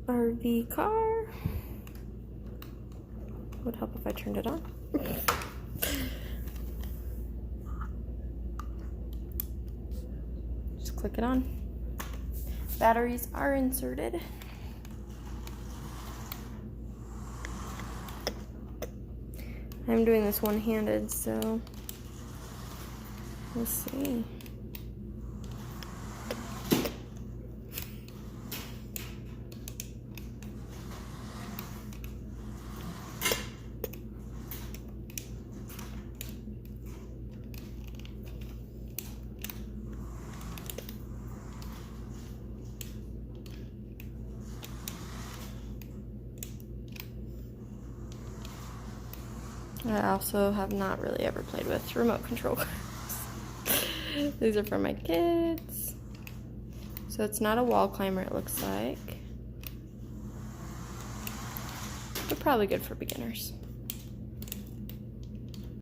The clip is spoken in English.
RV car. Would help if I turned it on. Just click it on. Batteries are inserted. I'm doing this one-handed, so we'll see. I also have not really ever played with remote control cars. These are for my kids. So it's not a wall climber, it looks like. But probably good for beginners.